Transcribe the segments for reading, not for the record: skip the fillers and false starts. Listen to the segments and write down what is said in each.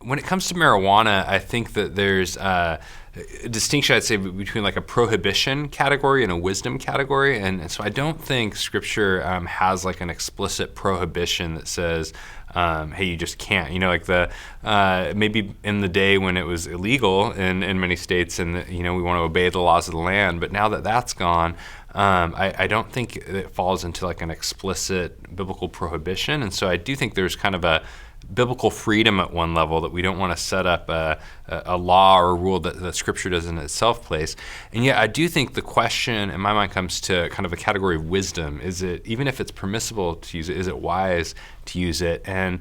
when it comes to marijuana, I think that there's a distinction, I'd say, between like a prohibition category and a wisdom category. And so I don't think Scripture has like an explicit prohibition that says, hey, you just can't. You know, like maybe in the day when it was illegal in many states and, we want to obey the laws of the land. But now that that's gone, I don't think it falls into like an explicit biblical prohibition. And so I do think there's kind of a biblical freedom at one level, that we don't want to set up a law or a rule that the Scripture doesn't itself place. And yet I do think the question in my mind comes to kind of a category of wisdom. Is it, even if it's permissible to use it, is it wise to use it? And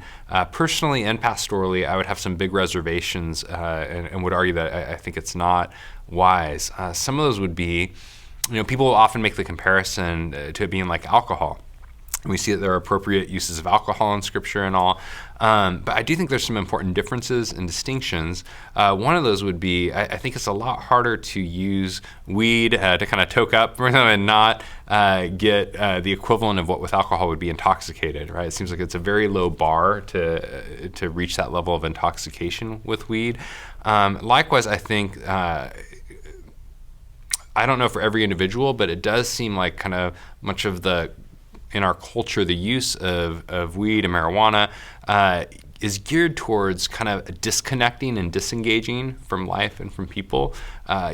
personally and pastorally, I would have some big reservations and would argue that I think it's not wise. Some of those would be, people often make the comparison to it being like alcohol. We see that there are appropriate uses of alcohol in Scripture and all. But I do think there's some important differences and distinctions. One of those would be, I think it's a lot harder to use weed to kind of toke up and not get the equivalent of what with alcohol would be intoxicated, right? It seems like it's a very low bar to reach that level of intoxication with weed. Likewise, I think, I don't know for every individual, but it does seem like kind of much of in our culture, the use of weed and marijuana is geared towards kind of disconnecting and disengaging from life and from people.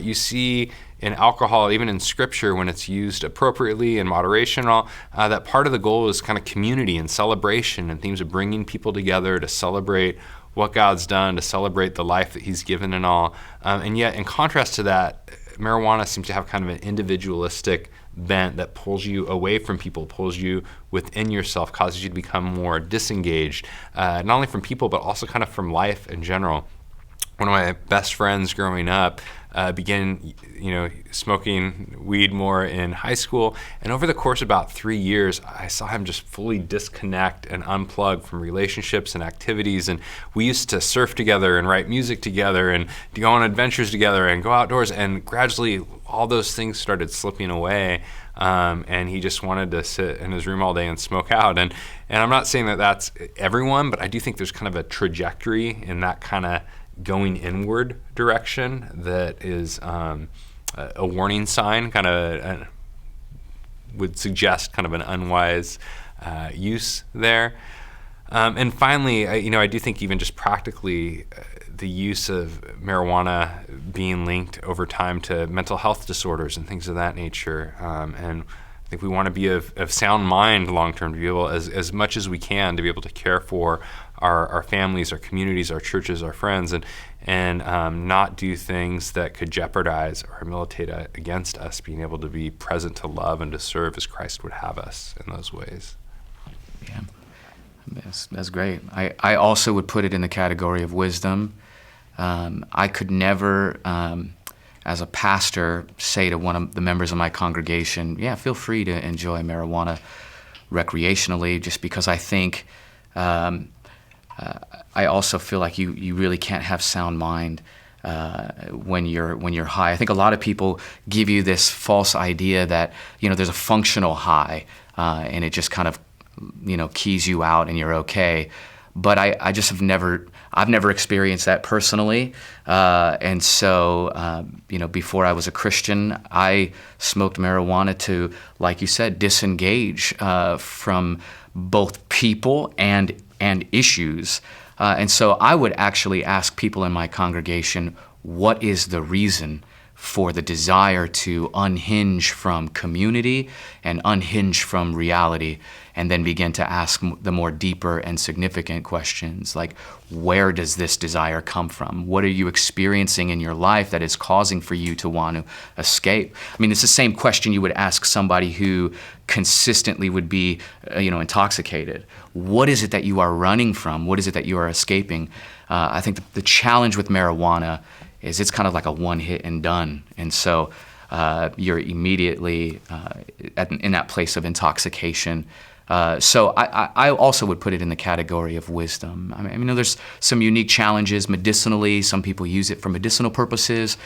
You see in alcohol, even in Scripture, when it's used appropriately in moderation and all, that part of the goal is kind of community and celebration and themes of bringing people together to celebrate what God's done, to celebrate the life that He's given and all. And yet, in contrast to that, marijuana seems to have kind of an individualistic bent that pulls you away from people, pulls you within yourself, causes you to become more disengaged, not only from people, but also kind of from life in general. One of my best friends growing up began, smoking weed more in high school. And over the course of about 3 years, I saw him just fully disconnect and unplug from relationships and activities. And we used to surf together and write music together and go on adventures together and go outdoors. And gradually, all those things started slipping away. And he just wanted to sit in his room all day and smoke out. And I'm not saying that that's everyone, but I do think there's kind of a trajectory in that kind of going inward direction that is a warning sign, kind of would suggest kind of an unwise use there. And finally, I do think even just practically, the use of marijuana being linked over time to mental health disorders and things of that nature. And I think we want to be of sound mind long-term, to be able, as much as we can, to be able to care for our families, our communities, our churches, our friends, and not do things that could jeopardize or militate against us being able to be present to love and to serve as Christ would have us in those ways. Yeah, that's great. I also would put it in the category of wisdom. I could never, as a pastor, say to one of the members of my congregation, yeah, feel free to enjoy marijuana recreationally, just because I think I also feel like you really can't have sound mind when you're high. I think a lot of people give you this false idea that there's a functional high and it just kind of keys you out and you're okay. But I just I've never experienced that personally. And so, before I was a Christian, I smoked marijuana to, like you said, disengage from both people and issues. And so I would actually ask people in my congregation, what is the reason for the desire to unhinge from community and unhinge from reality, and then begin to ask the more deeper and significant questions, like, where does this desire come from? What are you experiencing in your life that is causing for you to want to escape? I mean, it's the same question you would ask somebody who consistently would be, intoxicated. What is it that you are running from? What is it that you are escaping? I think the challenge with marijuana is it's kind of like a one hit and done. And so you're immediately in that place of intoxication. So I also would put it in the category of wisdom. I mean, there's some unique challenges medicinally. Some people use it for medicinal purposes.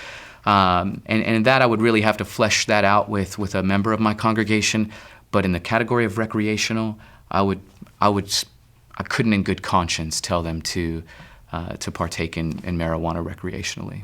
And that I would really have to flesh that out with a member of my congregation. But in the category of recreational, I couldn't in good conscience tell them to to partake in marijuana recreationally.